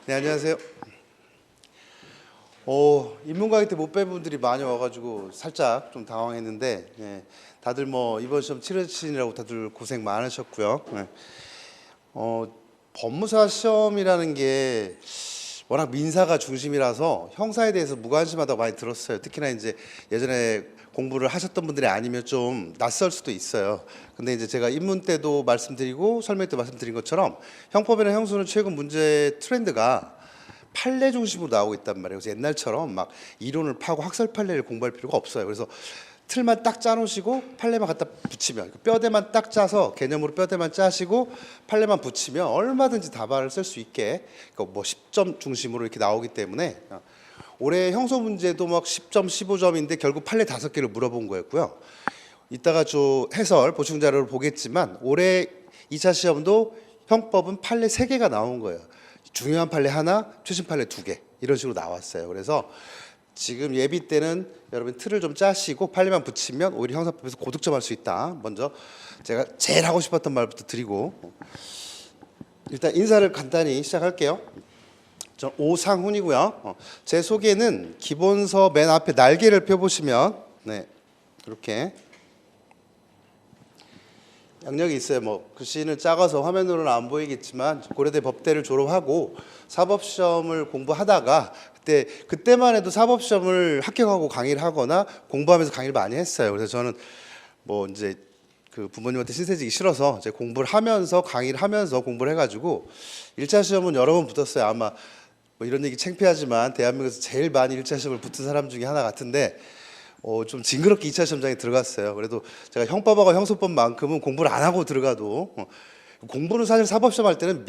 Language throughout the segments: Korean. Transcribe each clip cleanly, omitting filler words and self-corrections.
네, 안녕하세요. 인문 강의 때 못 뵌 분들이 많이 와가지고 살짝 좀 당황했는데, 다들 뭐 이번 시험 치르시느라고 다들 고생 많으셨고요. 법무사 시험이라는 게 워낙 민사가 중심이라서 형사에 대해서 무관심하다고 많이 들었어요. 특히나 이제 예전에 공부를 하셨던 분들이 아니면 좀 낯설 수도 있어요. 근데 이제 제가 입문 때도 말씀드리고 설명 때 말씀드린 것처럼 형법이나 형수는 최근 문제 트렌드가 판례 중심으로 나오고 있단 말이에요. 그래서 옛날처럼 막 이론을 파고 학설 판례를 공부할 필요가 없어요. 그래서 틀만 딱 짜놓으시고 판례만 갖다 붙이면, 뼈대만 딱 짜서 개념으로 뼈대만 짜시고 판례만 붙이면 얼마든지 답안을 쓸 수 있게, 그러니까 뭐 10점 중심으로 이렇게 나오기 때문에 올해 형소 문제도 막 10점, 15점인데 결국 판례 5개를 물어본 거였고요. 이따가 저 해설 보충 자료를 보겠지만 올해 2차 시험도 형법은 판례 3개가 나온 거예요. 중요한 판례 하나, 최신 판례 2개 이런 식으로 나왔어요. 그래서 지금 예비 때는 여러분 틀을 좀 짜시고 판례만 붙이면 오히려 형사법에서 고득점 할 수 있다. 먼저 제가 제일 하고 싶었던 말부터 드리고 일단 인사를 간단히 시작할게요. 저 오상훈이고요. 제 소개는 기본서 맨 앞에 날개를 펴보시면 이렇게 양력이 있어요. 뭐 글씨는 작아서 화면으로는 안 보이겠지만 고려대 법대를 졸업하고 사법시험을 공부하다가 그때만 해도 사법시험을 합격하고 강의를 하거나 공부하면서 강의를 많이 했어요. 그래서 저는 뭐 이제 그 부모님한테 신세지기 싫어서 이제 공부를 하면서 강의를 하면서 공부를 해가지고 1차 시험은 여러 번 붙었어요. 아마 뭐 이런 얘기 창피하지만 대한민국에서 제일 많이 1차 시험을 붙은 사람 중에 하나 같은데 좀 징그럽게 2차 시험장에 들어갔어요. 그래도 제가 형법하고 형소법만큼은 공부를 안 하고 들어가도 공부는 사실 사법시험 할 때는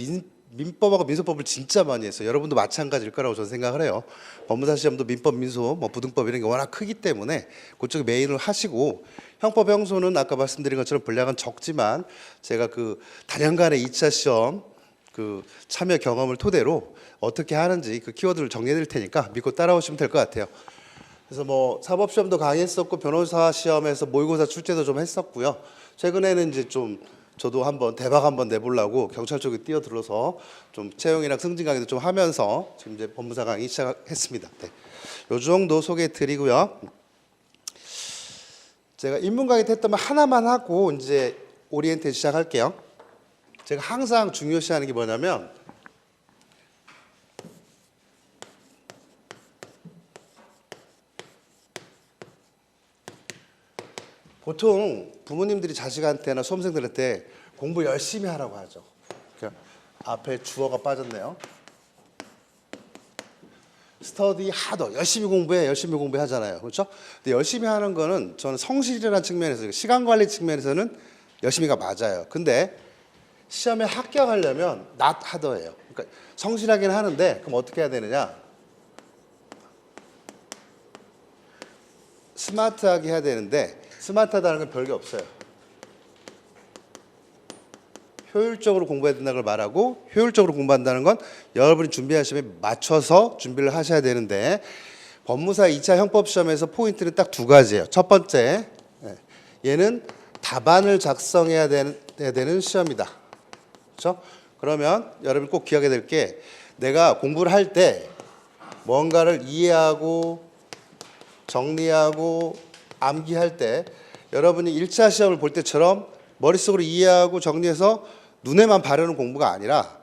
민법하고 민소법을 진짜 많이 했어요. 여러분도 마찬가지일 거라고 저는 생각을 해요. 법무사 시험도 민법, 민소, 뭐 부등법 이런 게 워낙 크기 때문에 그쪽에 메인을 하시고 형법, 형소는 아까 말씀드린 것처럼 분량은 적지만 제가 그 단연간의 2차 시험 그 참여 경험을 토대로 어떻게 하는지 그 키워드를 정리해 드릴 테니까 믿고 따라오시면 될 것 같아요. 그래서 뭐 사법시험도 강의했었고 변호사 시험에서 모의고사 출제도 좀 했었고요. 최근에는 이제 좀 저도 한번 대박 한번 내보려고 경찰 쪽에 뛰어들어서 좀 채용이랑 승진 강의도 좀 하면서 지금 이제 법무사 강의 시작했습니다. 요 정도 소개해 드리고요. 제가 인문 강의 때 했던 말 하나만 하고 이제 오리엔테이션 시작할게요. 제가 항상 중요시하는 게 뭐냐면 보통 부모님들이 자식한테나 수험생들한테 공부 열심히 하라고 하죠. 그러니까 앞에 주어가 빠졌네요. 스터디 하더, 열심히 공부해, 열심히 공부해 하잖아요. 그렇죠? 근데 열심히 하는 거는 저는 성실이라는 측면에서, 시간 관리 측면에서는 열심히가 맞아요. 근데 시험에 합격하려면 not harder예요. 그러니까 성실하긴 하는데 그럼 어떻게 해야 되느냐? 스마트하게 해야 되는데 스마트하다는 건 별게 없어요. 효율적으로 공부해야 된다는 걸 말하고 효율적으로 공부한다는 건 여러분이 준비하는 시험에 맞춰서 준비를 하셔야 되는데 법무사 2차 형법시험에서 포인트는 딱 2가지예요. 첫 번째, 얘는 답안을 작성해야 되는 시험이다. 그렇죠? 그러면 여러분이 꼭 기억해야 될 게 내가 공부를 할 때 뭔가를 이해하고 정리하고 암기할 때 여러분이 1차 시험을 볼 때처럼 머릿속으로 이해하고 정리해서 눈에만 바르는 공부가 아니라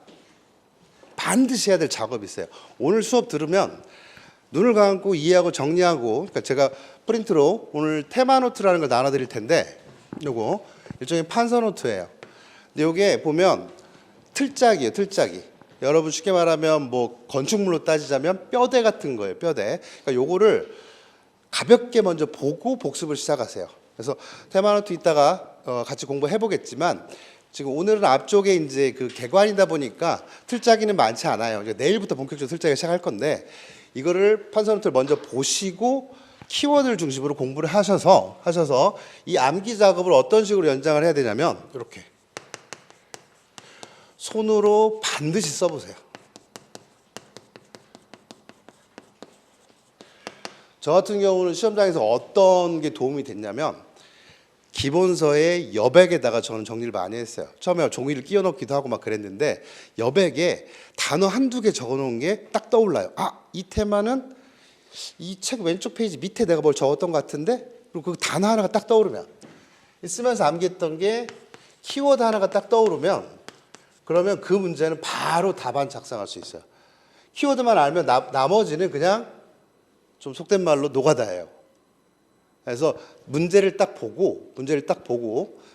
반드시 해야 될 작업이 있어요. 오늘 수업 들으면 눈을 감고 이해하고 정리하고, 그러니까 제가 프린트로 오늘 테마 노트라는 걸 나눠드릴 텐데 요거 일종의 판서 노트예요. 근데 요게 보면 틀짝이에요. 틀짝이. 여러분 쉽게 말하면 뭐 건축물로 따지자면 뼈대 같은 거예요. 뼈대. 그러니까 요거를 가볍게 먼저 보고 복습을 시작하세요. 그래서 테마노트 이따가 같이 공부해 보겠지만 지금 오늘은 앞쪽에 이제 그 개관이다 보니까 틀짜기는 많지 않아요. 이제 내일부터 본격적으로 틀짜기 시작할 건데 이거를 판서노트를 먼저 보시고 키워드를 중심으로 공부를 하셔서 이 암기 작업을 어떤 식으로 연장을 해야 되냐면 이렇게 손으로 반드시 써보세요. 저 같은 경우는 시험장에서 어떤 게 도움이 됐냐면 기본서의 여백에다가 저는 정리를 많이 했어요. 처음에 종이를 끼워 넣기도 하고 막 그랬는데 여백에 단어 한두 개 적어 놓은 게 딱 떠올라요. 아, 이 테마는 이 책 왼쪽 페이지 밑에 내가 뭘 적었던 것 같은데, 그리고 그 단어 하나가 딱 떠오르면, 쓰면서 암기했던 게 키워드 하나가 딱 떠오르면, 그러면 그 문제는 바로 답안 작성할 수 있어요. 키워드만 알면 나머지는 그냥 좀 속된 말로 노가다예요. 그래서 문제를 딱 보고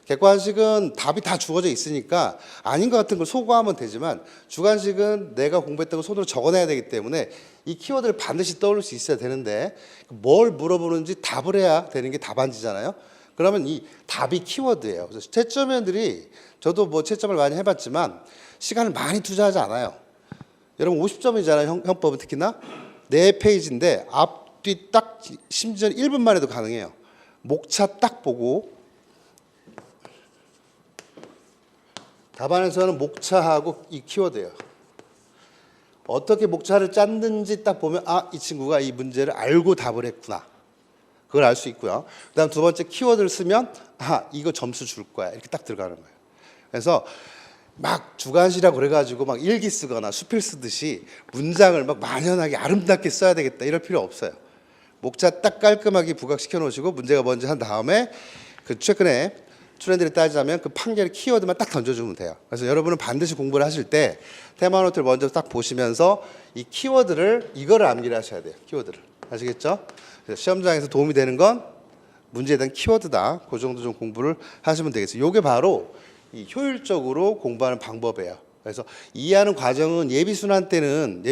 객관식은 답이 다 주어져 있으니까 아닌 것 같은 걸 소거하면 되지만, 주관식은 내가 공부했던 걸 손으로 적어내야 되기 때문에 이 키워드를 반드시 떠올릴 수 있어야 되는데, 뭘 물어보는지 답을 해야 되는 게 답안지잖아요. 그러면 이 답이 키워드예요. 그래서 채점위원들이, 저도 뭐 채점을 많이 해봤지만 시간을 많이 투자하지 않아요. 여러분 50점이잖아요. 형법은 특히나 4페이지인데 앞뒤 딱 심지어 1분만 해도 가능해요. 목차 딱 보고, 답안에서는 목차하고 이 키워드예요. 어떻게 목차를 짰는지 딱 보면, 아, 이 친구가 이 문제를 알고 답을 했구나, 그걸 알 수 있고요. 그다음 두 번째 키워드를 쓰면, 아, 이거 점수 줄 거야, 이렇게 딱 들어가는 거예요. 그래서 막 주관시라고 그래가지고 막 일기 쓰거나 수필 쓰듯이 문장을 막 만연하게 아름답게 써야 되겠다 이럴 필요 없어요. 목차 딱 깔끔하게 부각시켜 놓으시고, 문제가 뭔지 한 다음에 그 최근에 트렌드를 따지자면 그 판결 키워드만 딱 던져주면 돼요. 그래서 여러분은 반드시 공부를 하실 때 테마노트를 먼저 딱 보시면서 이 키워드를, 이거를 암기를 하셔야 돼요. 키워드를. 아시겠죠? 그래서 시험장에서 도움이 되는 건 문제에 대한 키워드다. 그 정도 좀 공부를 하시면 되겠어요. 이게 바로 이 효율적으로 공부하는 방법이에요. 그래서 이해하는 과정은 예비순환 때는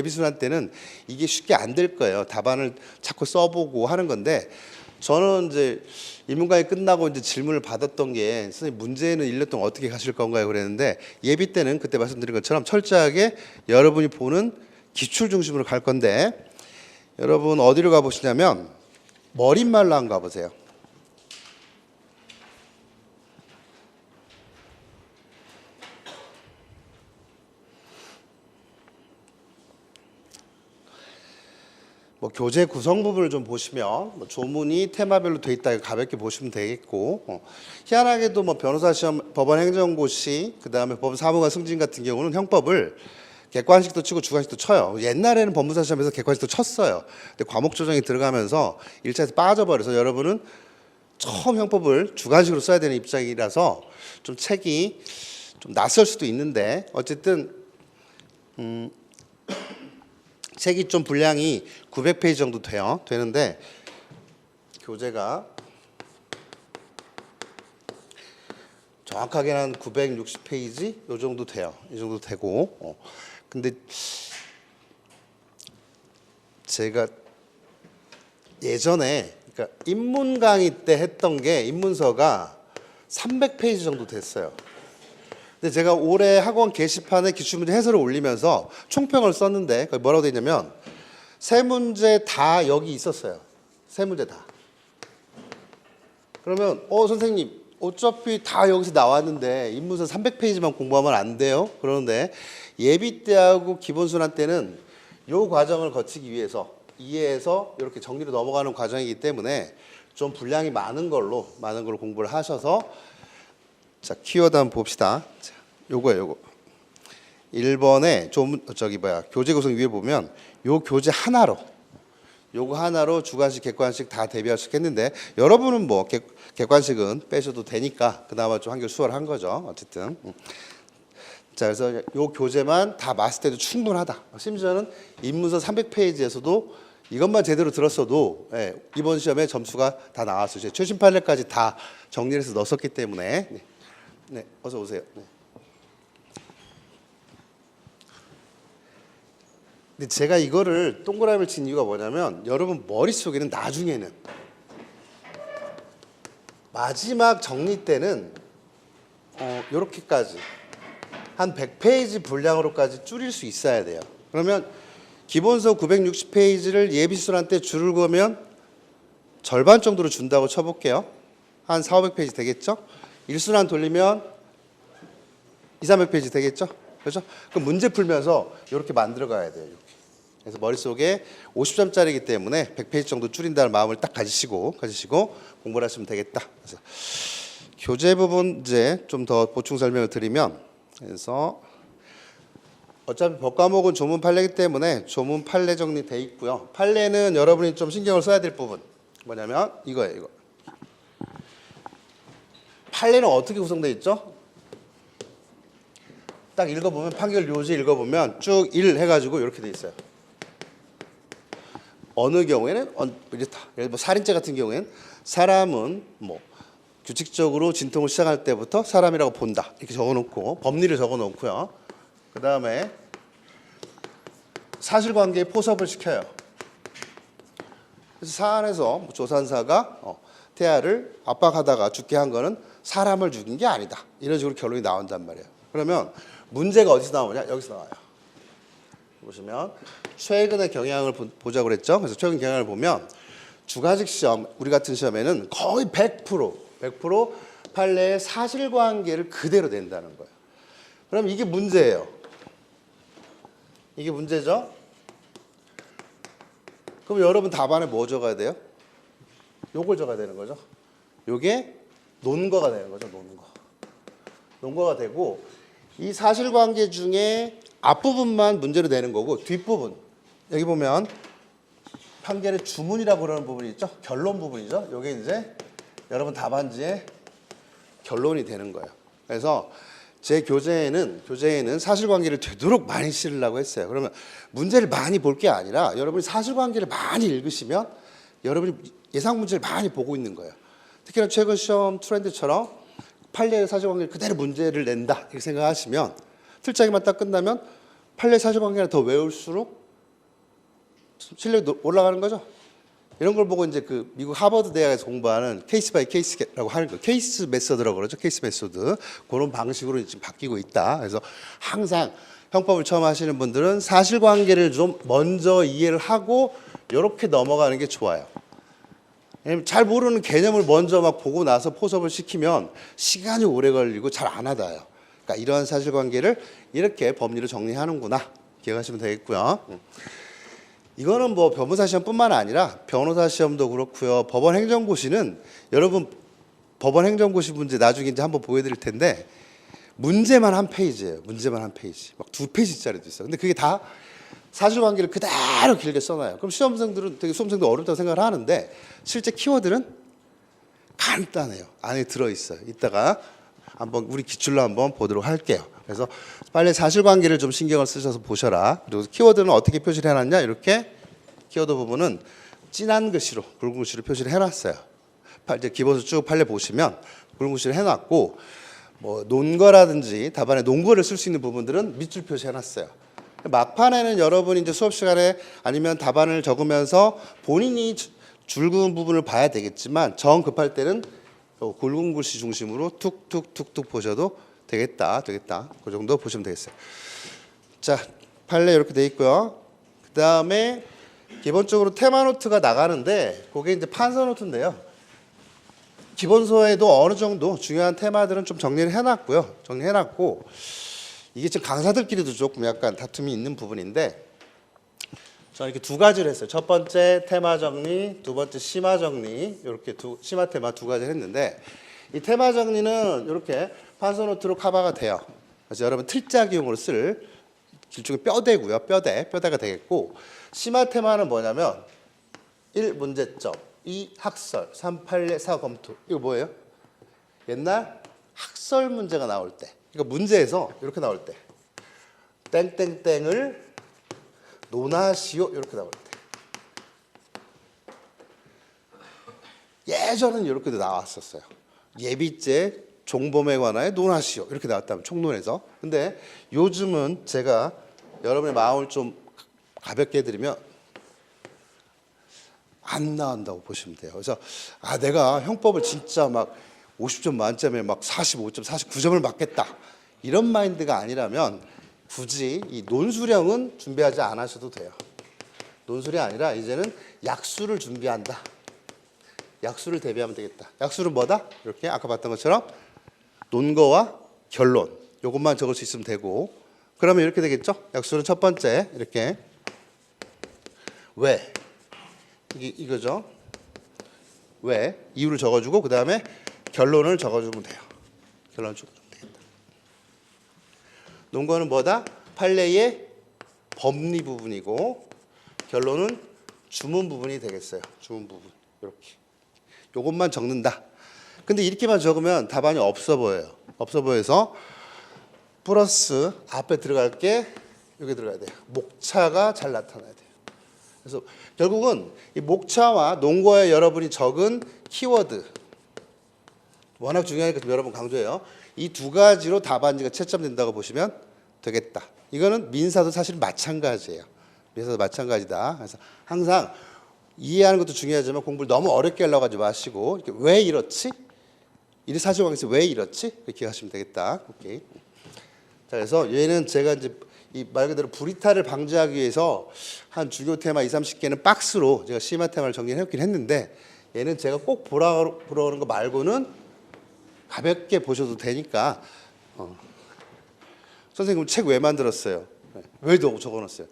이게 쉽게 안 될 거예요. 답안을 자꾸 써보고 하는 건데, 저는 이제 인문강의 끝나고 이제 질문을 받았던 게, 선생님 문제는 1년 동안 어떻게 가실 건가요? 그랬는데, 예비 때는 그때 말씀드린 것처럼 철저하게 여러분이 보는 기출 중심으로 갈 건데, 여러분 어디로 가보시냐면 머릿말로 한번 가보세요. 뭐 교재 구성 부분을 좀 보시면, 뭐 조문이 테마별로 돼 있다, 가볍게 보시면 되겠고, 희한하게도 뭐 변호사 시험, 법원 행정고시, 그 다음에 법원 사무관 승진 같은 경우는 형법을 객관식도 치고 주관식도 쳐요. 옛날에는 법무사 시험에서 객관식도 쳤어요. 근데 과목 조정이 들어가면서 1차에서 빠져버려서 여러분은 처음 형법을 주관식으로 써야 되는 입장이라서 좀 책이 좀 낯설 수도 있는데, 어쨌든 책이 좀 분량이 900페이지 정도 되는데, 교재가 정확하게는 한 960페이지 요 정도 돼요. 이 정도 되고, 근데 제가 예전에, 그러니까 인문 강의 때 했던 게 인문서가 300페이지 정도 됐어요. 근데 제가 올해 학원 게시판에 기출문제 해설을 올리면서 총평을 썼는데, 거기 뭐라고 돼 있냐면, 세 문제 다 여기 있었어요. 세 문제 다. 그러면 선생님 어차피 다 여기서 나왔는데 인문서 300페이지만 공부하면 안 돼요? 그러는데, 예비 때하고 기본순환 때는 요 과정을 거치기 위해서 이해해서 이렇게 정리로 넘어가는 과정이기 때문에 좀 분량이 많은 걸로 공부를 하셔서, 자, 키워드 한번 봅시다. 자, 요거예요, 요거. 1번에 교재 구성 위에 보면 요 교재 하나로, 요거 하나로 주관식, 객관식 다 대비할 수 있겠는데, 여러분은 뭐 객관식은 빼셔도 되니까 그나마 좀 한결 수월한 거죠. 어쨌든. 자, 그래서 요 교재만 다 봤을 때도 충분하다. 심지어는 인문서 300페이지에서도 이것만 제대로 들었어도, 이번 시험에 점수가 다 나왔어요. 제 최신 판례까지 다 정리해서 넣었기 때문에. 네, 어서 오세요. 네. 근데 제가 이거를 동그라미를 친 이유가 뭐냐면, 여러분 머릿속에는 나중에는 마지막 정리 때는 요렇게까지 한 100페이지 분량으로까지 줄일 수 있어야 돼요. 그러면 기본서 960페이지를 예비순환 때 줄을 그으면 절반 정도로 준다고 쳐볼게요. 한 400~500페이지 되겠죠? 일순환 돌리면 200~300페이지 되겠죠? 그렇죠? 그럼 문제 풀면서 이렇게 만들어 가야 돼요. 이렇게. 그래서 머릿속에 50점짜리이기 때문에 100페이지 정도 줄인다는 마음을 딱 가지시고 공부를 하시면 되겠다. 그래서 교재 부분 이제 좀 더 보충 설명을 드리면, 그래서 어차피 법과목은 조문 판례이기 때문에 조문 판례 정리돼 있고요. 판례는 여러분이 좀 신경을 써야 될 부분 뭐냐면 이거예요. 이거. 판례는 어떻게 구성되어 있죠? 딱 읽어보면 판결 요지 읽어보면 쭉 1 해가지고 이렇게 돼 있어요. 어느 경우에는 이렇다. 예를 들어 살인죄 같은 경우에는 사람은 뭐 규칙적으로 진통을 시작할 때부터 사람이라고 본다 이렇게 적어놓고 법리를 적어놓고요. 그 다음에 사실관계에 포섭을 시켜요. 그래서 사안에서 조산사가 태아를 압박하다가 죽게 한 거는 사람을 죽인 게 아니다. 이런 식으로 결론이 나온단 말이에요. 그러면 문제가 어디서 나오냐? 여기서 나와요. 보시면 최근의 경향을 보자고 그랬죠. 그래서 최근 경향을 보면 주가직 시험, 우리 같은 시험에는 거의 100% 판례의 사실관계를 그대로 낸다는 거예요. 그럼 이게 문제예요. 이게 문제죠. 그럼 여러분 답안에 뭐 적어야 돼요? 요걸 적어야 되는 거죠. 요게 논거가 되는 거죠. 논거가 되고 이 사실관계 중에 앞부분만 문제로 내는 거고 뒷부분 여기 보면 판결의 주문이라고 그러는 부분이 있죠. 결론 부분이죠. 요게 이제 여러분 답안지의 결론이 되는 거예요. 그래서 제 교재에는 사실관계를 되도록 많이 실으려고 했어요. 그러면 문제를 많이 볼 게 아니라 여러분이 사실관계를 많이 읽으시면 여러분이 예상 문제를 많이 보고 있는 거예요. 특히나 최근 시험 트렌드처럼 판례의 사실관계를 그대로 문제를 낸다 이렇게 생각하시면 틀짜기만 딱 끝나면 판례 사실관계를 더 외울수록 실력이 올라가는 거죠. 이런 걸 보고 이제 그 미국 하버드 대학에서 공부하는 케이스 바이 케이스라고 하는 거, 케이스 메서드라고 그러죠. 케이스 메소드 그런 방식으로 지금 바뀌고 있다. 그래서 항상 형법을 처음 하시는 분들은 사실관계를 좀 먼저 이해를 하고 이렇게 넘어가는 게 좋아요. 잘 모르는 개념을 먼저 막 보고 나서 포섭을 시키면 시간이 오래 걸리고 잘 안 와닿아요. 그러니까 이러한 사실관계를 이렇게 법리로 정리하는구나 기억하시면 되겠고요. 이거는 뭐 변호사 시험뿐만 아니라 변호사 시험도 그렇고요. 법원 행정고시는 여러분 법원 행정고시 문제 나중에 이제 한번 보여드릴 텐데 문제만 한 페이지예요. 문제만 한 페이지. 막 2페이지짜리도 있어요. 근데 그게 다 사실관계를 그대로 길게 써놔요. 그럼 시험생들은 되게 수험생도 어렵다고 생각을 하는데 실제 키워드는 간단해요. 안에 들어있어요. 이따가 한번 우리 기출로 한번 보도록 할게요. 그래서 빨리 사실관계를 좀 신경을 쓰셔서 보셔라. 그리고 키워드는 어떻게 표시를 해놨냐? 이렇게 키워드 부분은 진한 글씨로 굵은 글씨로 표시를 해놨어요. 이제 기본서 쭉 판례 보시면 굵은 글씨를 해놨고 뭐 논거라든지 답안에 논거를 쓸 수 있는 부분들은 밑줄 표시해놨어요. 막판에는 여러분이 이제 수업 시간에 아니면 답안을 적으면서 본인이 줄그은 부분을 봐야 되겠지만 정 급할 때는 굵은 글씨 중심으로 툭툭툭툭 보셔도 되겠다. 그 정도 보시면 되겠어요. 자, 판례 이렇게 돼 있고요. 그 다음에 기본적으로 테마 노트가 나가는데 그게 이제 판서 노트인데요. 기본서에도 어느 정도 중요한 테마들은 좀 정리를 해놨고요. 정리해놨고 이게 지금 강사들끼리도 조금 약간 다툼이 있는 부분인데 저는 이렇게 두 가지를 했어요. 첫 번째 테마 정리, 두 번째 심화 정리 이렇게 심화 테마 두 가지를 했는데 이 테마 정리는 이렇게 판서 노트로 커버가 돼요. 그래서 여러분 틀짜기용으로 쓸 일종의 뼈대고요. 뼈대가 되겠고 심화 테마는 뭐냐면 1. 문제점 2. 학설 3. 판례 4. 검토 이거 뭐예요? 옛날 학설 문제가 나올 때 그러니까 문제에서 이렇게 나올 때 땡땡땡을 논하시오 이렇게 나올 때 예전엔 이렇게도 나왔었어요. 예비죄 종범에 관하여 논하시오 이렇게 나왔다면 총론에서. 근데 요즘은 제가 여러분의 마음을 좀 가볍게 해드리면 안 나온다고 보시면 돼요. 그래서 내가 형법을 진짜 막 50점 만점에 막 45점, 49점을 맞겠다 이런 마인드가 아니라면 굳이 이 논술형은 준비하지 않으셔도 돼요. 논술이 아니라 이제는 약수를 준비한다. 약수를 대비하면 되겠다. 약수는 뭐다? 이렇게 아까 봤던 것처럼 논거와 결론 이것만 적을 수 있으면 되고 그러면 이렇게 되겠죠? 약수는 첫 번째 이렇게 왜 이거죠? 왜 이유를 적어주고 그 다음에 결론을 적어주면 돼요. 결론을 적어주면 되겠다. 논거는 뭐다? 판례의 법리 부분이고 결론은 주문 부분이 되겠어요. 주문 부분. 이렇게. 요것만 적는다. 근데 이렇게만 적으면 답안이 없어 보여요. 없어 보여서 플러스 앞에 들어갈 게 여기 들어가야 돼요. 목차가 잘 나타나야 돼요. 그래서 결국은 이 목차와 논거에 여러분이 적은 키워드 워낙 중요하니까 여러 번 강조해요. 이 두 가지로 답안지가 채점된다고 보시면 되겠다. 이거는 민사도 사실 마찬가지예요. 민사도 마찬가지다. 그래서 항상 이해하는 것도 중요하지만 공부를 너무 어렵게 하려고 하지 마시고 이렇게 왜 이렇지? 이 사실관계에서 왜 이렇지? 이렇게 하시면 되겠다. 오케이. 자, 그래서 얘는 제가 이제 이 말 그대로 불이탈을 방지하기 위해서 한 주요 테마 20, 30개는 박스로 제가 심화 테마를 정리해 놓긴 했는데 얘는 제가 꼭 보라는 거 말고는 가볍게 보셔도 되니까 선생님 책 왜 만들었어요? 왜 적어놨어요?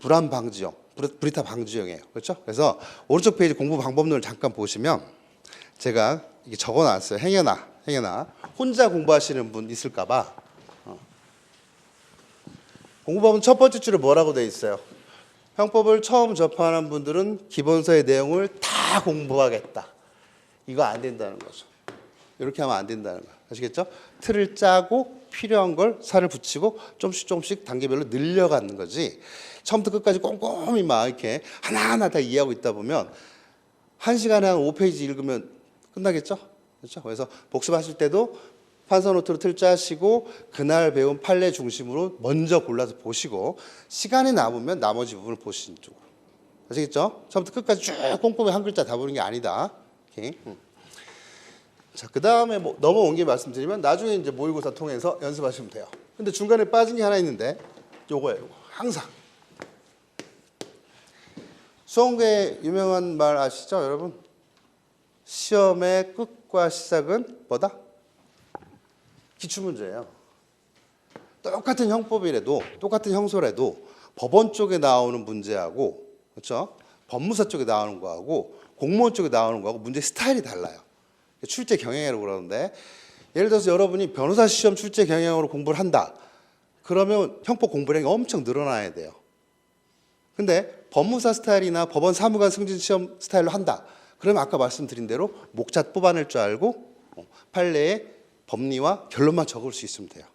불안 방지형, 불이탈 방지형이에요. 그렇죠? 그래서 오른쪽 페이지 공부 방법론을 잠깐 보시면 제가 이게 적어놨어요. 행여나 혼자 공부하시는 분 있을까봐. 공부법은 첫 번째 줄에 뭐라고 돼 있어요? 형법을 처음 접하는 분들은 기본서의 내용을 다 공부하겠다. 이거 안 된다는 거죠. 이렇게 하면 안 된다는 거예요. 아시겠죠? 틀을 짜고 필요한 걸 살을 붙이고 조금씩 단계별로 늘려가는 거지. 처음부터 끝까지 꼼꼼히 막 이렇게 하나하나 다 이해하고 있다 보면 1시간에 한 5페이지 읽으면 끝나겠죠? 그렇죠? 그래서 복습하실 때도 판서 노트로 틀 짜시고 그날 배운 판례 중심으로 먼저 골라서 보시고 시간이 남으면 나머지 부분을 보시는 쪽으로. 아시겠죠? 처음부터 끝까지 쭉 꼼꼼히 한 글자 다 보는 게 아니다. 오케이. 자, 그 다음에 뭐 넘어온 게 말씀드리면 나중에 이제 모의고사 통해서 연습하시면 돼요. 근데 중간에 빠진 게 하나 있는데 요거예요. 요거. 항상. 수험계의 유명한 말 아시죠, 여러분? 시험의 끝과 시작은 뭐다? 기출문제예요. 똑같은 형법이라도 똑같은 형소라도 법원 쪽에 나오는 문제하고 그렇죠? 법무사 쪽에 나오는 거하고 공무원 쪽에 나오는 거하고 문제 스타일이 달라요. 출제 경향이라고 그러는데 예를 들어서 여러분이 변호사 시험 출제 경향으로 공부를 한다. 그러면 형법 공부량이 엄청 늘어나야 돼요. 근데 법무사 스타일이나 법원 사무관 승진 시험 스타일로 한다. 그러면 아까 말씀드린 대로 목차 뽑아낼 줄 알고 판례에 법리와 결론만 적을 수 있으면 돼요.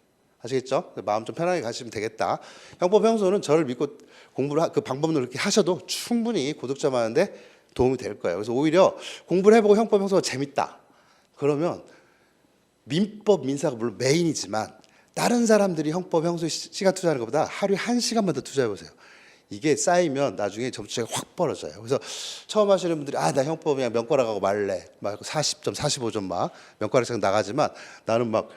아시겠죠? 마음 좀 편하게 가시면 되겠다. 형법 형소는 저를 믿고 공부를 그 방법론을 이렇게 하셔도 충분히 고득점 하는데 도움이 될 거예요. 그래서 오히려 공부를 해보고 형법 형소가 재밌다. 그러면 민법 민사가 물론 메인이지만 다른 사람들이 형법 형소에 시간 투자하는 것보다 하루에 1시간만 더 투자해 보세요. 이게 쌓이면 나중에 점수차가 확 벌어져요. 그래서 처음 하시는 분들이 나 형법이야 명과락하고 말래 막 40점 45점 막 명과락상 나가지만 나는 막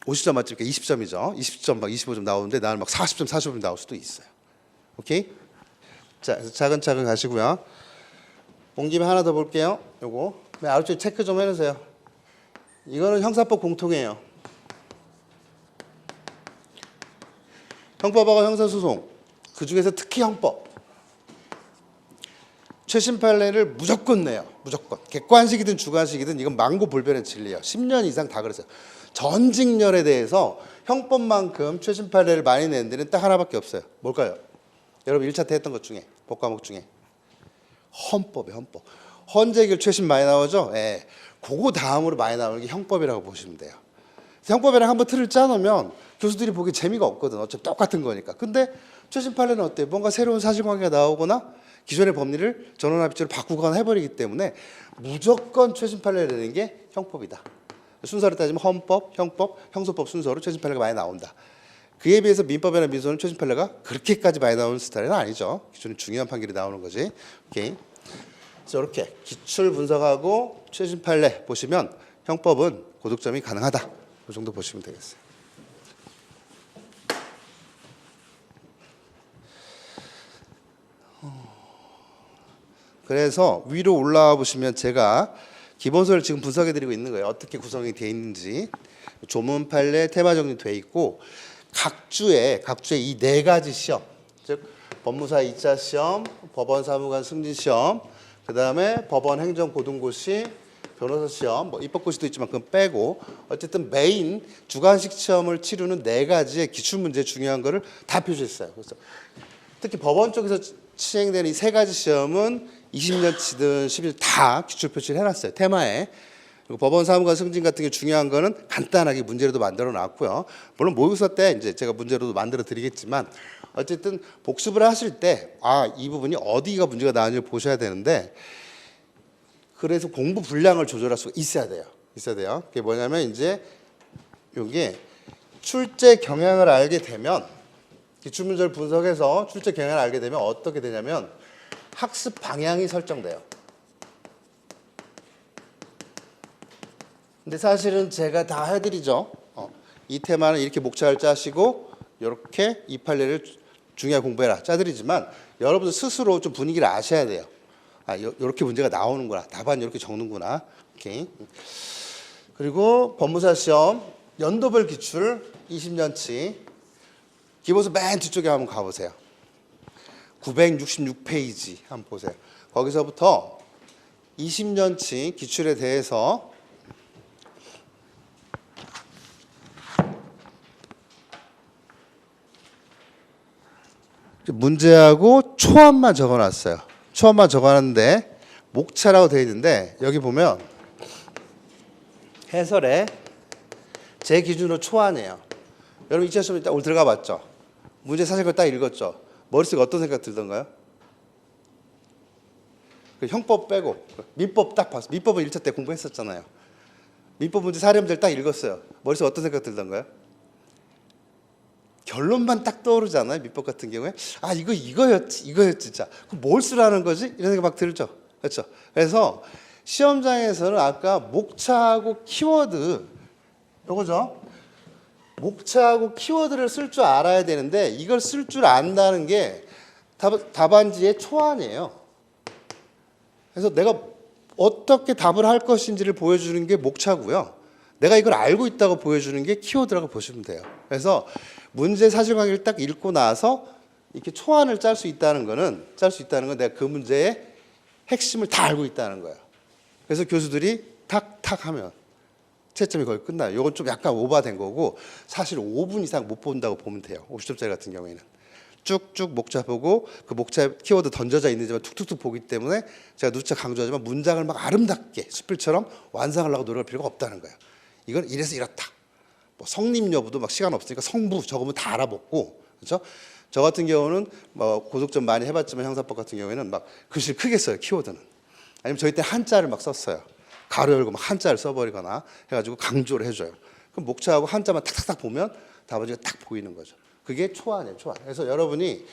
50점 맞으니까 20점이죠 20점 막 25점 나오는데 나는 막 40점 45점 나올 수도 있어요. 오케이? 자, 차근차근 가시고요. 온 김에 하나 더 볼게요. 요거 아래쪽에 체크 좀 해주세요. 이거는 형사법 공통이에요. 형법하고 형사소송 그 중에서 특히 형법 최신 판례를 무조건 내요. 무조건 객관식이든 주관식이든 이건 망고불변의 진리예요. 10년 이상 다 그랬어요. 전직렬에 대해서 형법만큼 최신 판례를 많이 내는 데는 딱 하나밖에 없어요. 뭘까요? 여러분 1차 때 했던 것 중에 법과목 중에 헌법이에요. 헌법. 헌재결 최신 많이 나오죠? 예. 그거 다음으로 많이 나오는 게 형법이라고 보시면 돼요. 형법이랑 한번 틀을 짜놓으면 교수들이 보기 재미가 없거든. 어차피 똑같은 거니까. 근데 최신 판례는 어때요? 뭔가 새로운 사실관계가 나오거나 기존의 법리를 전원합의체로 바꾸거나 해버리기 때문에 무조건 최신 판례를 내는 게 형법이다. 순서를 따지면 헌법, 형법, 형소법 순서로 최신 판례가 많이 나온다. 그에 비해서 민법이나 민소는 최신 판례가 그렇게까지 많이 나오는 스타일은 아니죠. 기존에 중요한 판결이 나오는 거지. 오케이. 그래서 이렇게 기출 분석하고 최신 판례 보시면 형법은 고득점이 가능하다. 이 정도 보시면 되겠어요. 그래서 위로 올라와 보시면 제가 기본서를 지금 분석해 드리고 있는 거예요. 어떻게 구성이 되어 있는지. 조문 판례 테마 정리되어 있고 각 주에 이 4가지 시험, 즉 법무사 2차 시험, 법원 사무관 승진 시험, 그다음에 법원 행정 고등고시, 변호사 시험, 뭐 입법고시도 있지만 그건 빼고 어쨌든 메인 주관식 시험을 치르는 4가지의 기출 문제 중요한 거를 다 표시했어요. 그래서 특히 법원 쪽에서 시행되는 이 3가지 시험은 20년치든 10일 다 기출 표시를 해놨어요. 테마에. 그리고 법원 사무관 승진 같은 게 중요한 거는 간단하게 문제로도 만들어 놨고요. 물론 모의고사 때 이제 제가 문제로도 만들어 드리겠지만 어쨌든 복습을 하실 때 이 부분이 어디가 문제가 나왔는지 보셔야 되는데 그래서 공부 분량을 조절할 수가 있어야 돼요. 그게 뭐냐면 이제 이게 출제 경향을 알게 되면 기출문제를 분석해서 출제 경향을 알게 되면 어떻게 되냐면 학습 방향이 설정돼요. 근데 사실은 제가 다 해드리죠. 이 테마는 이렇게 목차를 짜시고 이렇게 이 판례를 중요하게 공부해라 짜드리지만 여러분들 스스로 좀 분위기를 아셔야 돼요. 이렇게 문제가 나오는구나. 답안 이렇게 적는구나. 오케이. 그리고 법무사 시험 연도별 기출 20년치 기본서 맨 뒤쪽에 한번 가보세요. 966페이지 한번 보세요. 거기서부터 20년치 기출에 대해서 문제하고 초안만 적어놨어요. 초안만 적어놨는데 목차라고 되어 있는데 여기 보면 해설에 제 기준으로 초안이에요. 여러분 2차 시험에 딱 오늘 들어가 봤죠? 문제 사실 딱 읽었죠? 머릿속에 어떤 생각 들던가요? 그 형법 빼고 민법 딱 봤어. 민법은 1차 때 공부했었잖아요. 민법 문제 사례 문제를 딱 읽었어요. 머릿속에 어떤 생각 들던가요? 결론만 딱 떠오르잖아요. 민법 같은 경우에 이거였지 진짜. 그럼 뭘 쓰라는 거지? 이런 생각 막 들죠. 그렇죠? 그래서 시험장에서는 아까 목차하고 키워드 요거죠. 목차하고 키워드를 쓸 줄 알아야 되는데 이걸 쓸 줄 안다는 게 답안지의 초안이에요. 그래서 내가 어떻게 답을 할 것인지를 보여주는 게 목차고요. 내가 이걸 알고 있다고 보여주는 게 키워드라고 보시면 돼요. 그래서 문제 사실관계를 딱 읽고 나서 이렇게 초안을 짤 수 있다는 건 내가 그 문제의 핵심을 다 알고 있다는 거예요. 그래서 교수들이 탁탁 하면 채점이 거의 끝나요. 이건 좀 약간 오버된 거고 사실 5분 이상 못 본다고 보면 돼요. 50점짜리 같은 경우에는. 쭉쭉 목차 보고 그 목차에 키워드 던져져 있는지만 툭툭툭 보기 때문에 제가 누차 강조하지만 문장을 막 아름답게 수필처럼 완성하려고 노력할 필요가 없다는 거예요. 이건 이래서 이렇다. 뭐 성립 여부도 막 시간 없으니까 성부 적으면 다 알아먹고 그렇죠? 저 같은 경우는 뭐 고속점 많이 해봤지만 형사법 같은 경우에는 막 글씨를 크게 써요. 키워드는. 아니면 저희 때 한자를 막 썼어요. 가로 열고 막 한자를 써버리거나 해가지고 강조를 해줘요. 그럼 목차하고 한자만 탁탁탁 보면 답안지가 딱 보이는 거죠. 그게 초안이에요. 초안. 그래서 여러분이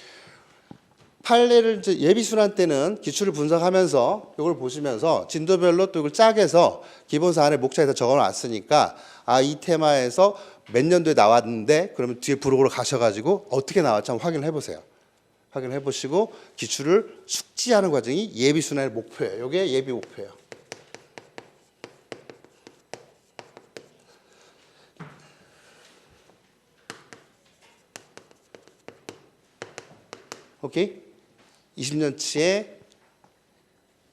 판례를 이제 예비순환 때는 기출을 분석하면서 이걸 보시면서 진도별로 또 이걸 짝해서 기본서 안에 목차에서 적어놨으니까 이 테마에서 몇 년도에 나왔는데 그러면 뒤에 부록으로 가셔가지고 어떻게 나왔지 한번 확인을 해보세요. 확인을 해보시고 기출을 숙지하는 과정이 예비순환의 목표예요. 이게 예비 목표예요. 오케이? 20년치의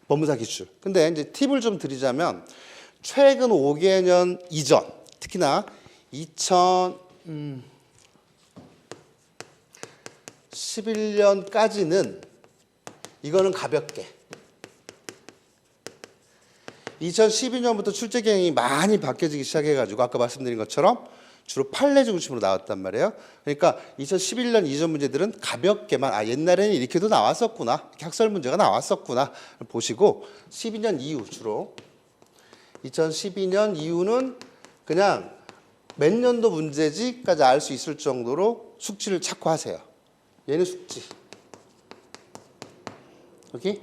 법무사 기출. 근데 이제 팁을 좀 드리자면 최근 5개년 이전, 특히나 2011년까지는 이거는 가볍게. 2012년부터 출제 경향이 많이 바뀌어지기 시작해가지고 아까 말씀드린 것처럼 주로 판례 중심으로 나왔단 말이에요. 그러니까 2011년 이전 문제들은 가볍게만 옛날에는 이렇게도 나왔었구나. 학설 문제가 나왔었구나. 보시고 12년 이후 주로 2012년 이후는 그냥 몇 년도 문제지까지 알 수 있을 정도로 숙지를 찾고 하세요. 얘는 숙지. 오케이?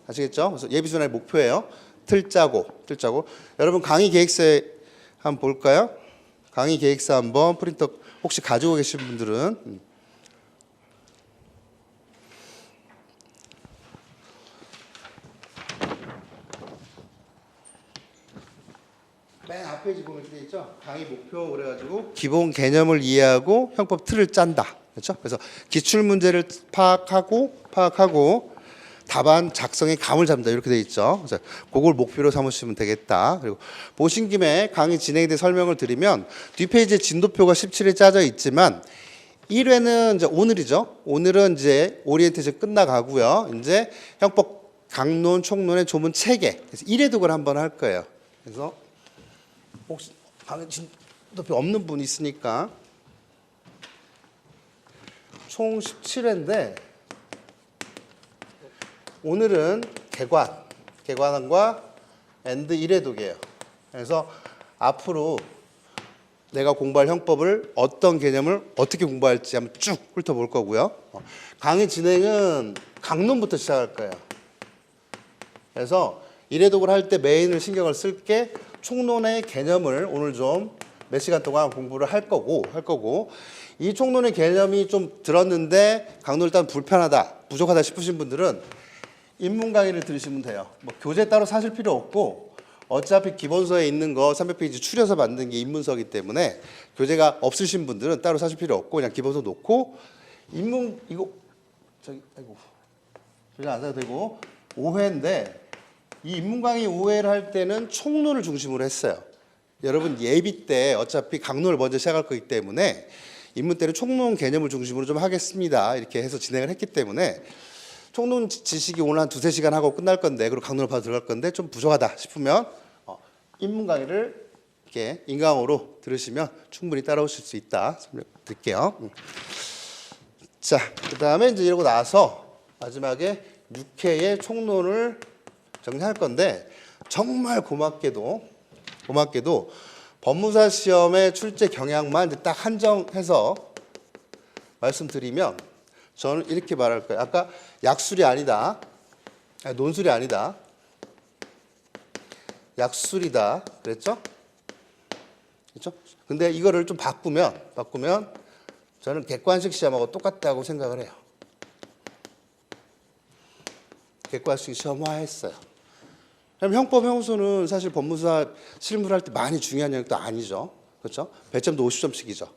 아시겠죠? 그래서 예비순환의 목표예요. 틀 짜고. 여러분 강의 계획서에 한번 볼까요? 강의 계획서 한번 프린터 혹시 가지고 계신 분들은 맨 앞페이지 보면 이렇게 있죠. 강의 목표 그래가지고 기본 개념을 이해하고 형법 틀을 짠다. 그렇죠? 그래서 기출 문제를 파악하고 답안 작성에 감을 잡는다 이렇게 돼 있죠. 그래서 그걸 목표로 삼으시면 되겠다. 그리고 보신 김에 강의 진행에 대해 설명을 드리면 뒷페이지에 진도표가 17회 짜져 있지만 1회는 이제 오늘이죠. 오늘은 이제 오리엔테이션 끝나가고요. 이제 형법 강론, 총론의 조문 체계. 그래서 1회 독을 한번 할 거예요. 그래서 혹시 강의 진도표 없는 분 있으니까 총 17회인데 오늘은 개관과 엔드 1회 독이에요. 그래서 앞으로 내가 공부할 형법을 어떤 개념을 어떻게 공부할지 한번 쭉 훑어볼 거고요. 강의 진행은 강론부터 시작할 거예요. 그래서 1회 독을 할 때 메인을 신경을 쓸게 총론의 개념을 오늘 좀 몇 시간 동안 공부를 할 거고 이 총론의 개념이 좀 들었는데 강론 일단 불편하다, 부족하다 싶으신 분들은 인문 강의를 들으시면 돼요. 뭐 교재 따로 사실 필요 없고 어차피 기본서에 있는 거 300페이지 추려서 만든 게 인문서이기 때문에 교재가 없으신 분들은 따로 사실 필요 없고 그냥 기본서 놓고 인문 이거 저기 아이고 교재 안 사도 되고 5회인데 이 인문 강의 5회를 할 때는 총론을 중심으로 했어요. 여러분 예비 때 어차피 강론을 먼저 시작할 거기 때문에 인문 때는 총론 개념을 중심으로 좀 하겠습니다. 이렇게 해서 진행을 했기 때문에 총론 지식이 오늘 한 2-3시간 하고 끝날 건데 그리고 강론을 바로 들어갈 건데 좀 부족하다 싶으면 인문 강의를 이렇게 인강으로 들으시면 충분히 따라오실 수 있다 설명드릴게요. 자, 그다음에 이제 이러고 나서 마지막에 6회의 총론을 정리할 건데 정말 고맙게도 법무사 시험의 출제 경향만 이제 딱 한정해서 말씀드리면 저는 이렇게 말할 거예요. 아까 약술이 아니다. 논술이 아니다. 약술이다. 그랬죠? 그렇죠? 근데 이거를 좀 바꾸면 저는 객관식 시험하고 똑같다고 생각을 해요. 객관식 시험화했어요. 그럼 형법 형수는 사실 법무사 실무를 할 때 많이 중요한 영역도 아니죠. 그렇죠? 배점도 50점씩이죠.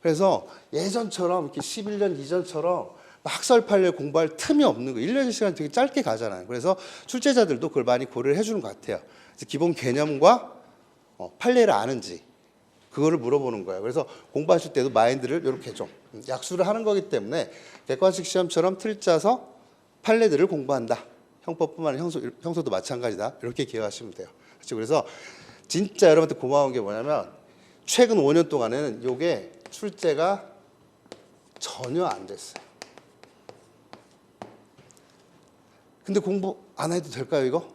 그래서 예전처럼 이렇게 11년 이전처럼 학설 판례 공부할 틈이 없는 거. 1년 시간 되게 짧게 가잖아요. 그래서 출제자들도 그걸 많이 고려를 해주는 것 같아요. 그래서 기본 개념과 판례를 아는지 그거를 물어보는 거예요. 그래서 공부하실 때도 마인드를 이렇게 좀 약수를 하는 거기 때문에 객관식 시험처럼 틀 짜서 판례들을 공부한다. 형법뿐만 아니라 형소도 마찬가지다. 이렇게 기억하시면 돼요. 그래서 진짜 여러분한테 고마운 게 뭐냐면 최근 5년 동안에는 이게 출제가 전혀 안 됐어요. 근데 공부 안 해도 될까요, 이거?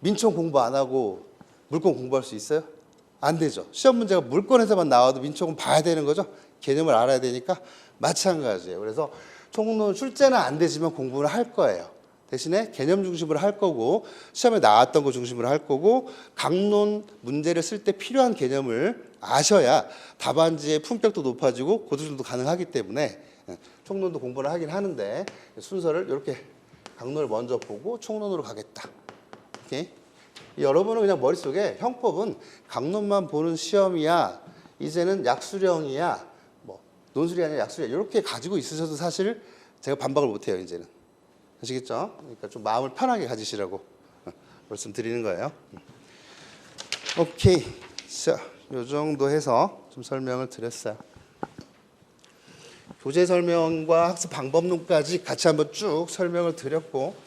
민청 공부 안 하고 물권 공부할 수 있어요? 안 되죠. 시험 문제가 물권에서만 나와도 민청은 봐야 되는 거죠. 개념을 알아야 되니까 마찬가지예요. 그래서 총론 출제는 안 되지만 공부를 할 거예요. 대신에 개념 중심으로 할 거고 시험에 나왔던 거 중심으로 할 거고 강론 문제를 쓸 때 필요한 개념을 아셔야 답안지의 품격도 높아지고 고도질도 가능하기 때문에 총론도 공부를 하긴 하는데 순서를 이렇게 강론을 먼저 보고 총론으로 가겠다. 오케이? 여러분은 그냥 머릿속에 형법은 강론만 보는 시험이야. 이제는 약수령이야. 뭐 논술이 아니라 약수령 이렇게 가지고 있으셔도 사실 제가 반박을 못 해요, 이제는. 아시겠죠? 그러니까 좀 마음을 편하게 가지시라고 말씀드리는 거예요. 오케이. 자, 요 정도 해서 좀 설명을 드렸어요. 교재 설명과 학습 방법론까지 같이 한번 쭉 설명을 드렸고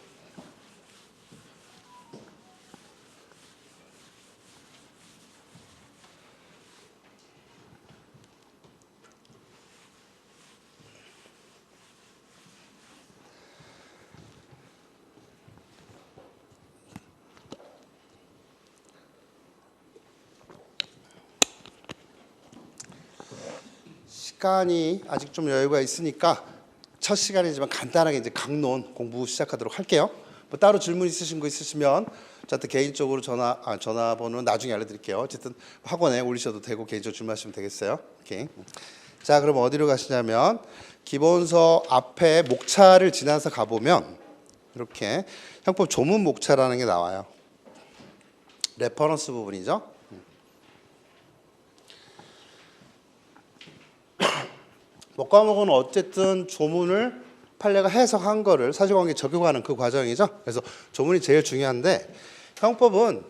시간이 아직 좀 여유가 있으니까 첫 시간이지만 간단하게 이제 강론 공부 시작하도록 할게요. 뭐 따로 질문 있으신 거 있으시면 저한테 개인적으로 전화번호는 나중에 알려드릴게요. 어쨌든 학원에 올리셔도 되고 개인적으로 질문하시면 되겠어요. 오케이. 자, 그럼 어디로 가시냐면 기본서 앞에 목차를 지나서 가보면 이렇게 형법 조문 목차라는 게 나와요. 레퍼런스 부분이죠. 법 과목은 어쨌든 조문을 판례가 해석한 거를 사실관계에 적용하는 그 과정이죠. 그래서 조문이 제일 중요한데 형법은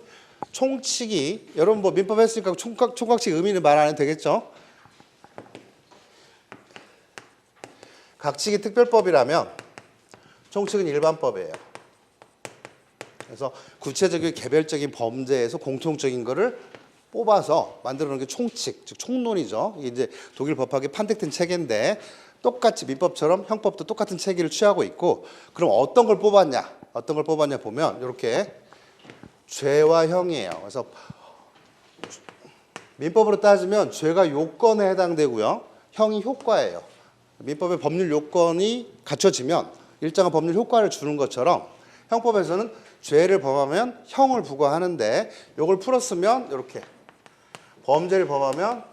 총칙이 여러분 뭐 민법 했으니까 총각칙 의미는 말 안 해도 되겠죠. 각칙이 특별법이라면 총칙은 일반법이에요. 그래서 구체적인 개별적인 범죄에서 공통적인 거를 뽑아서 만들어 놓은 게 총칙, 즉 총론이죠. 이게 이제 독일 법학의 판택된 체계인데 똑같이 민법처럼 형법도 똑같은 체계를 취하고 있고, 그럼 어떤 걸 뽑았냐? 어떤 걸 뽑았냐 보면 이렇게 죄와 형이에요. 그래서 민법으로 따지면 죄가 요건에 해당되고요. 형이 효과예요. 민법의 법률 요건이 갖춰지면 일정한 법률 효과를 주는 것처럼 형법에서는 죄를 범하면 형을 부과하는데 이걸 풀었으면 이렇게 범죄를 범하면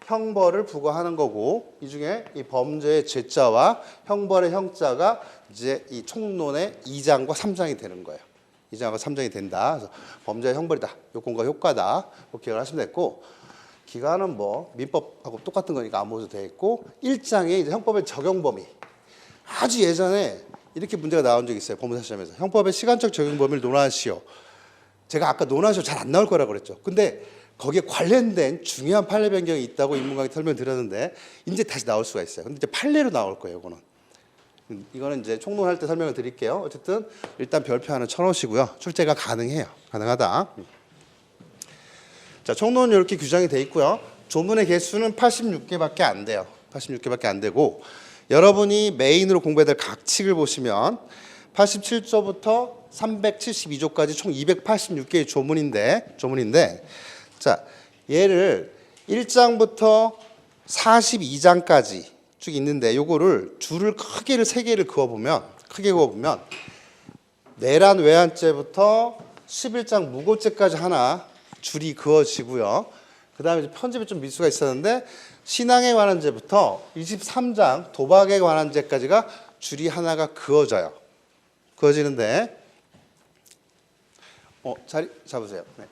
형벌을 부과하는 거고, 이 중에 이 범죄의 죄자와 형벌의 형자가 이제 이 총론의 2장과 3장이 되는 거예요. 2장과 3장이 된다. 그래서 범죄의 형벌이다. 요건과 효과다. 그렇게 기억을 하시면 됐고, 기간은 뭐 민법하고 똑같은 거니까 아무것도 돼 있고, 1장에 이제 형법의 적용 범위. 아주 예전에 이렇게 문제가 나온 적이 있어요. 법무사 시험에서. 형법의 시간적 적용 범위를 논하시오. 제가 아까 논하시오 잘 안 나올 거라고 그랬죠. 근데 거기에 관련된 중요한 판례 변경이 있다고 인문강의 설명드렸는데 이제 다시 나올 수가 있어요. 근데 이제 판례로 나올 거예요, 이거는. 이거는 이제 총론할 때 설명을 드릴게요. 어쨌든 일단 별표 하나 쳐놓으시고요. 출제가 가능해요. 가능하다. 자, 총론은 이렇게 규정이 돼 있고요. 조문의 개수는 86개밖에 안 돼요. 86개밖에 안 되고, 여러분이 메인으로 공부해야 될 각칙을 보시면 87조부터 372조까지 총 286개의 조문인데 자, 얘를 1장부터 42장까지 쭉 있는데 요거를 줄을 크게를 3개를 크게 그어보면 내란 외환죄부터 11장 무고죄까지 하나 줄이 그어지고요. 그 다음에 편집에 좀 미수가 있었는데 신앙에 관한 죄부터 23장 도박에 관한 죄까지가 줄이 하나가 그어져요. 그어지는데 자리 잡으세요. 네.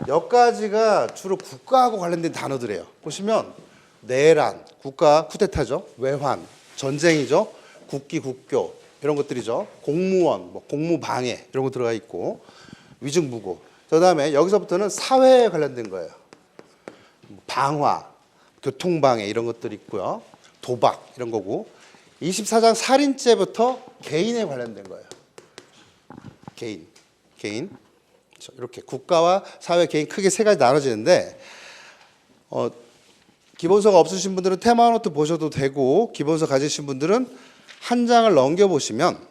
여기까지가 주로 국가하고 관련된 단어들이에요. 보시면 내란, 국가 쿠데타죠. 외환, 전쟁이죠. 국기, 국교 이런 것들이죠. 공무원, 뭐 공무방해 이런 거 들어가 있고, 위증무고. 그다음에 여기서부터는 사회에 관련된 거예요. 방화, 교통방해 이런 것들이 있고요. 도박 이런 거고. 24장 살인죄부터 개인에 관련된 거예요. 개인. 이렇게 국가와 사회, 개인 크게 세 가지 나눠지는데 기본서가 없으신 분들은 테마노트 보셔도 되고, 기본서 가지신 분들은 한 장을 넘겨보시면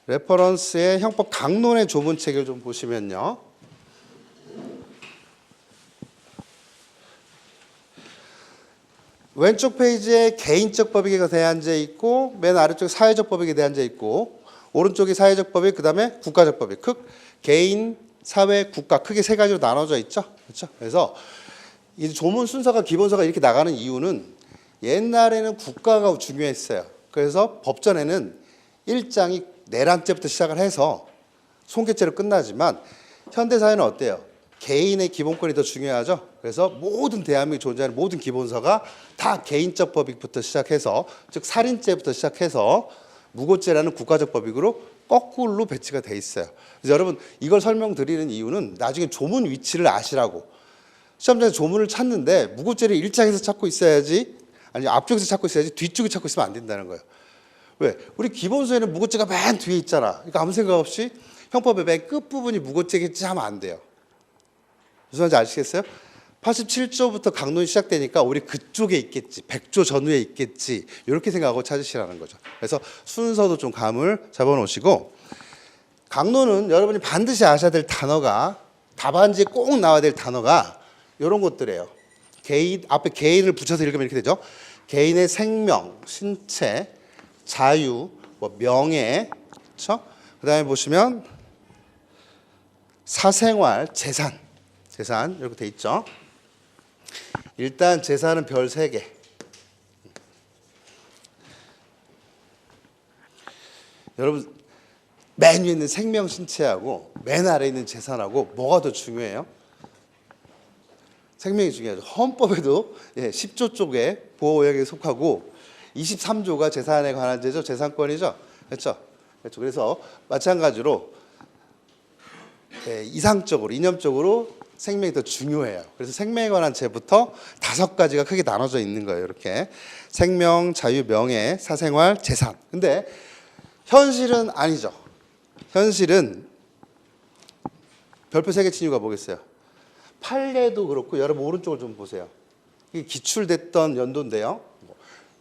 레퍼런스의 형법 강론의 조문책을 좀 보시면요. 왼쪽 페이지에 개인적 법익에 대한 죄 있고, 맨 아래쪽에 사회적 법익에 대한 죄 있고, 오른쪽이 사회적 법익, 그 다음에 국가적 법익. 개인, 사회, 국가 크게 세 가지로 나눠져 있죠. 그렇죠? 그래서 이 조문 순서가 기본서가 이렇게 나가는 이유는 옛날에는 국가가 중요했어요. 그래서 법전에는 1장이 내란죄부터 시작을 해서 손괴죄로 끝나지만 현대사회는 어때요? 개인의 기본권이 더 중요하죠. 그래서 모든 대한민국에 존재하는 모든 기본서가 다 개인적 법익부터 시작해서, 즉 살인죄부터 시작해서 무고죄라는 국가적 법익으로 거꾸로 배치가 돼 있어요. 그래서 여러분 이걸 설명드리는 이유는 나중에 조문 위치를 아시라고. 시험장에서 조문을 찾는데 무고죄를 1장에서 찾고 있어야지, 아니 앞쪽에서 찾고 있어야지 뒤쪽에 찾고 있으면 안 된다는 거예요. 왜? 우리 기본서에는 무고죄가 맨 뒤에 있잖아. 그러니까 아무 생각 없이 형법의 맨 끝부분이 무고죄겠지 하면 안 돼요. 무슨 말인지 아시겠어요? 87조부터 강론이 시작되니까 우리 그쪽에 있겠지, 100조 전후에 있겠지, 이렇게 생각하고 찾으시라는 거죠. 그래서 순서도 좀 감을 잡아놓으시고, 강론은 여러분이 반드시 아셔야 될 단어가, 답안지에 꼭 나와야 될 단어가 이런 것들이에요. 개인, 앞에 개인을 붙여서 읽으면 이렇게 되죠. 개인의 생명, 신체, 자유, 뭐 명예, 그렇죠? 그다음에 보시면 사생활, 재산 이렇게 돼 있죠. 일단 재산은 별 3개. 여러분 맨 위에 있는 생명, 신체하고 맨 아래에 있는 재산하고 뭐가 더 중요해요? 생명이 중요하죠. 헌법에도 10조 쪽에 보호 영역에 속하고 23조가 재산에 관한 제죠. 재산권이죠. 그렇죠. 그래서 마찬가지로 이상적으로 이념적으로 생명이 더 중요해요. 그래서 생명에 관한 죄부터 5가지가 크게 나눠져 있는 거예요. 이렇게 생명, 자유, 명예, 사생활, 재산. 근데 현실은 아니죠. 현실은 별표 3개 친 이유가 뭐겠어요? 판례도 그렇고 여러분 오른쪽을 좀 보세요. 이게 기출됐던 연도인데요.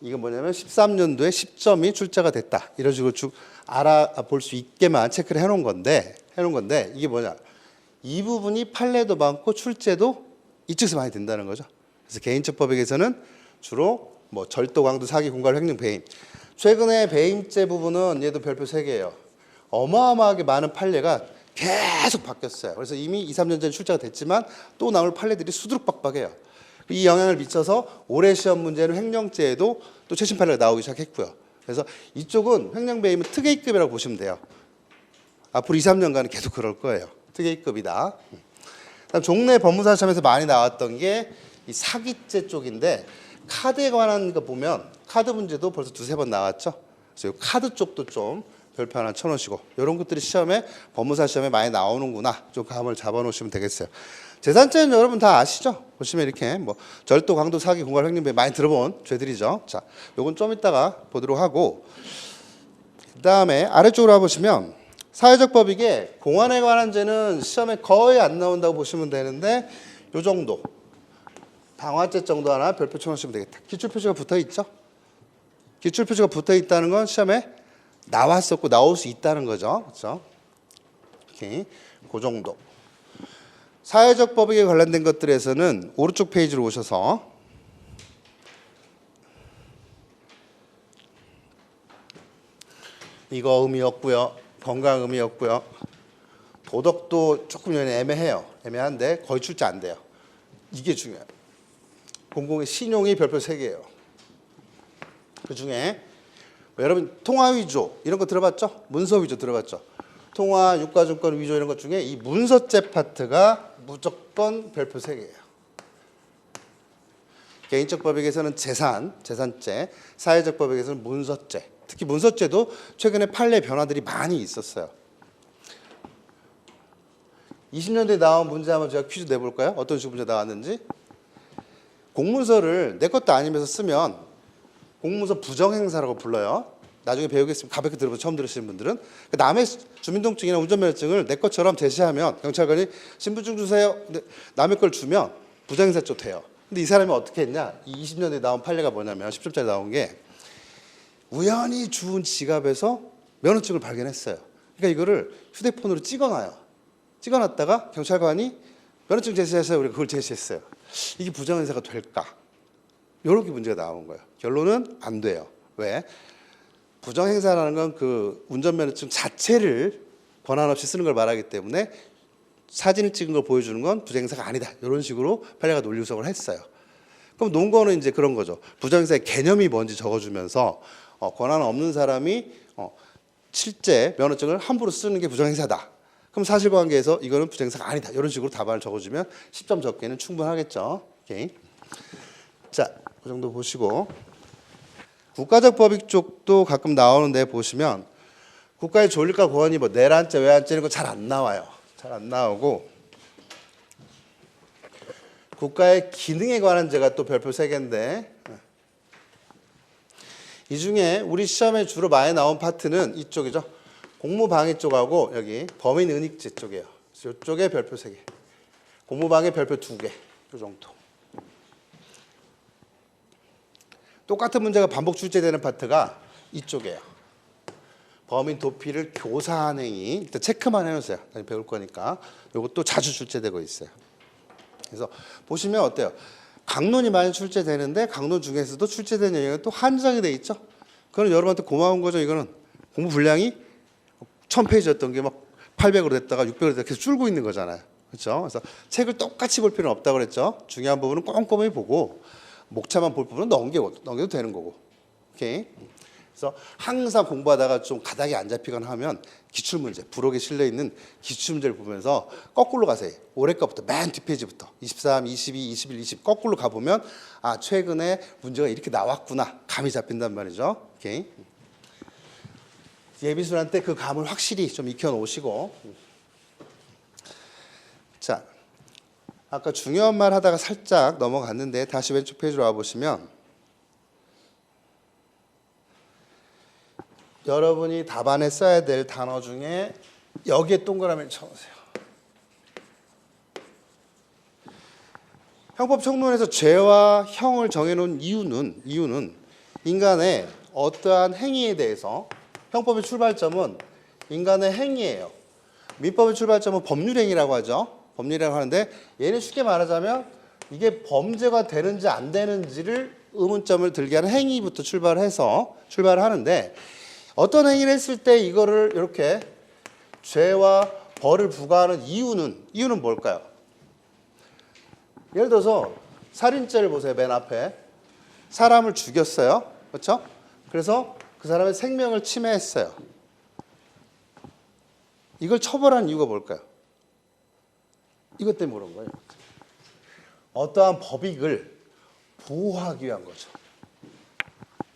이건 뭐냐면 13년도에 10점이 출제가 됐다. 이런 식으로 쭉 알아볼 수 있게만 체크를 해놓은 건데 이게 뭐냐? 이 부분이 판례도 많고 출제도 이쪽에서 많이 된다는 거죠. 그래서 개인적 법익에서는 주로 뭐 절도, 강도, 사기, 공갈, 횡령, 배임. 최근에 배임죄 부분은 얘도 별표 3개예요. 어마어마하게 많은 판례가 계속 바뀌었어요. 그래서 이미 2, 3년 전에 출제가 됐지만 또 나올 판례들이 수두룩박박해요. 이 영향을 미쳐서 올해 시험 문제는 횡령죄에도 또 최신 판례가 나오기 시작했고요. 그래서 이쪽은 횡령 배임은 특혜급이라고 보시면 돼요. 앞으로 2, 3년간은 계속 그럴 거예요. 특혜급이다. 그다음 종래 법무사 시험에서 많이 나왔던 게 이 사기죄 쪽인데 카드에 관한 거 보면 카드 문제도 벌써 2, 3번 나왔죠. 그래서 이 카드 쪽도 좀 별표 하나 쳐놓으시고 이런 것들이 시험에 법무사 시험에 많이 나오는구나. 좀 감을 잡아놓으시면 되겠어요. 재산죄는 여러분 다 아시죠? 보시면 이렇게 뭐 절도, 강도, 사기, 공갈, 횡령, 배임 많이 들어본 죄들이죠. 자, 요건 좀 이따가 보도록 하고 그다음에 아래쪽으로 와보시면 사회적 법익에 공안에 관한 죄는 시험에 거의 안 나온다고 보시면 되는데 요 정도 방화죄 정도 하나 별표 쳐놓으시면 되겠다. 기출표시가 붙어있죠? 기출표시가 붙어있다는 건 시험에 나왔었고 나올 수 있다는 거죠. 그렇죠? 오케이. 그 정도. 사회적 법익에 관련된 것들에서는 오른쪽 페이지로 오셔서 이거 의미 없고요. 건강 의미 없고요. 도덕도 조금 애매해요. 애매한데 거의 출제 안 돼요. 이게 중요해요. 공공의 신용이 별표 3개예요. 그중에 여러분 통화 위조 이런 거 들어봤죠? 문서 위조 들어봤죠? 통화, 유가증권 위조 이런 것 중에 이 문서죄 파트가 무조건 별표 3개예요. 개인적 법익에서는 재산죄, 사회적 법익에서는 문서죄. 특히 문서죄도 최근에 판례 변화들이 많이 있었어요. 20년대에 나온 문제 한번 제가 퀴즈 내볼까요? 어떤 식으로 문제 나왔는지. 공문서를 내 것도 아니면서 쓰면 공문서 부정행사라고 불러요. 나중에 배우겠습니다. 가볍게 들어보세요. 처음 들으시는 분들은. 남의 주민등록증이나 운전면허증을 내 것처럼 제시하면 경찰관이 신분증 주세요. 근데 남의 걸 주면 부정행사죄 돼요. 근데 이 사람이 어떻게 했냐? 이 20년대에 나온 판례가 뭐냐면 10점짜리 나온 게 우연히 주운 지갑에서 면허증을 발견했어요. 그러니까 이거를 휴대폰으로 찍어놔요. 찍어놨다가 경찰관이 면허증 제시해서 우리가 그걸 제시했어요. 이게 부정행사가 될까? 이렇게 문제가 나온 거예요. 결론은 안 돼요. 왜? 부정행사라는 건 그 운전면허증 자체를 권한 없이 쓰는 걸 말하기 때문에 사진을 찍은 걸 보여주는 건 부정행사가 아니다. 이런 식으로 판례가 논리 구성을 했어요. 그럼 논거는 이제 그런 거죠. 부정행사의 개념이 뭔지 적어주면서 권한 없는 사람이 실제 면허증을 함부로 쓰는 게 부정행사다. 그럼 사실관계에서 이거는 부정행사가 아니다. 이런 식으로 답안을 적어주면 10점 적게는 충분하겠죠. 오케이. 자, 그 정도 보시고 국가적 법익 쪽도 가끔 나오는데 보시면 국가의 조립과 권한이 뭐 내란죄, 외환죄 이런 거 잘 안 나와요. 잘 안 나오고 국가의 기능에 관한 죄가 또 별표 3개인데 이 중에 우리 시험에 주로 많이 나온 파트는 이쪽이죠. 공무방해 쪽하고 여기 범인은닉죄 쪽이에요. 이쪽에 별표 3개. 공무방해 별표 2개. 이 정도. 똑같은 문제가 반복 출제되는 파트가 이쪽이에요. 범인 도피를 교사한 행위. 일단 체크만 해놓으세요. 배울 거니까. 이것도 자주 출제되고 있어요. 그래서 보시면 어때요? 강론이 많이 출제되는데 강론 중에서도 출제된 영역이 또 한정이 돼 있죠. 그건 여러분한테 고마운 거죠. 이거는 공부 분량이 1000페이지였던 게 막 800으로 됐다가 600으로 됐다가 계속 줄고 있는 거잖아요. 그렇죠? 그래서 책을 똑같이 볼 필요는 없다고 그랬죠. 중요한 부분은 꼼꼼히 보고 목차만 볼 부분은 넘겨도 되는 거고. 오케이. 그래서 항상 공부하다가 좀 가닥이 안 잡히거나 하면 기출문제, 부록에 실려있는 기출문제를 보면서 거꾸로 가세요. 올해 거부터 맨 뒷페이지부터 23, 22, 21, 20 거꾸로 가보면 아 최근에 문제가 이렇게 나왔구나 감이 잡힌단 말이죠. 오케이. 예비순환 때 그 감을 확실히 좀 익혀놓으시고 자 아까 중요한 말 하다가 살짝 넘어갔는데 다시 왼쪽 페이지로 와보시면 여러분이 답안에 써야 될 단어 중에 여기에 동그라미를 쳐보세요. 형법 총론에서 죄와 형을 정해놓은 이유는 인간의 어떠한 행위에 대해서 형법의 출발점은 인간의 행위예요. 민법의 출발점은 법률행위라고 하죠. 법률이라고 하는데 얘는 쉽게 말하자면 이게 범죄가 되는지 안 되는지를 의문점을 들게 하는 행위부터 출발을 하는데 어떤 행위를 했을 때 이거를 이렇게 죄와 벌을 부과하는 이유는 뭘까요? 예를 들어서 살인죄를 보세요. 맨 앞에 사람을 죽였어요. 그렇죠? 그래서 그 사람의 생명을 침해했어요. 이걸 처벌한 이유가 뭘까요? 이것 때문에 그런 거예요. 어떠한 법익을 보호하기 위한 거죠.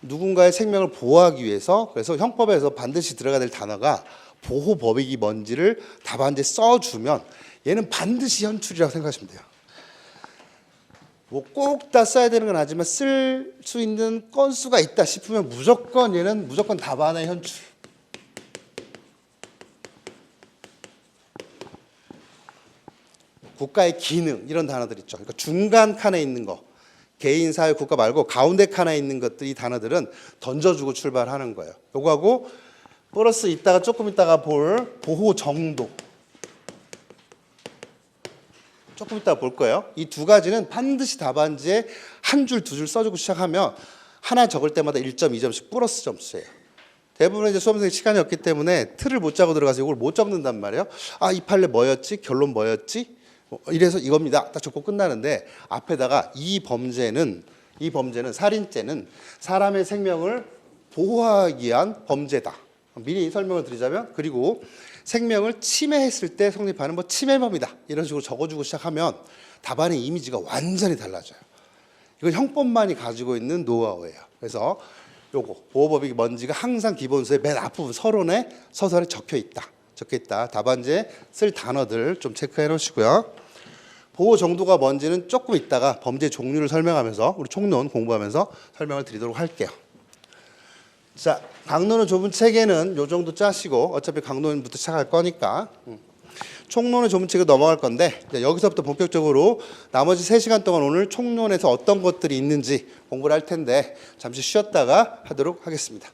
누군가의 생명을 보호하기 위해서 그래서 형법에서 반드시 들어가야 될 단어가 보호 법익이 뭔지를 답안지에 써주면 얘는 반드시 현출이라고 생각하시면 돼요. 뭐 꼭 다 써야 되는 건 아니지만 쓸 수 있는 건수가 있다 싶으면 얘는 무조건 답안의 현출. 국가의 기능 이런 단어들 있죠. 그러니까 중간 칸에 있는 거. 개인, 사회, 국가 말고 가운데 칸에 있는 것들 이 단어들은 던져주고 출발하는 거예요. 요거하고 플러스 조금 있다가 볼 보호 정도. 조금 이따 볼 거예요. 이 두 가지는 반드시 답안지에 한 줄, 두 줄 써주고 시작하면 하나 적을 때마다 1점, 2점씩 플러스 점수예요. 대부분 이제 수험생이 시간이 없기 때문에 틀을 못 짜고 들어가서 이걸 못 적는단 말이에요. 아, 이 판례 뭐였지? 결론 뭐였지? 이래서 이겁니다. 딱 적고 끝나는데 앞에다가 이 범죄는 살인죄는 사람의 생명을 보호하기 위한 범죄다. 미리 설명을 드리자면 그리고 생명을 침해했을 때 성립하는 침해범이다. 이런 식으로 적어주고 시작하면 답안의 이미지가 완전히 달라져요. 이건 형법만이 가지고 있는 노하우예요. 그래서 요거 보호법익이 뭔지가 항상 기본서의 맨 앞부분 서론에 서설에 적혀 있다. 답안지에 쓸 단어들 좀 체크해 놓으시고요. 보호 정도가 뭔지는 조금 있다가 범죄 종류를 설명하면서 우리 총론 공부하면서 설명을 드리도록 할게요. 자, 강론은 좁은 책에는 요 정도 짜시고 어차피 강론부터 시작할 거니까 총론은 좁은 책에 넘어갈 건데 여기서부터 본격적으로 나머지 3시간 동안 오늘 총론에서 어떤 것들이 있는지 공부를 할 텐데 잠시 쉬었다가 하도록 하겠습니다.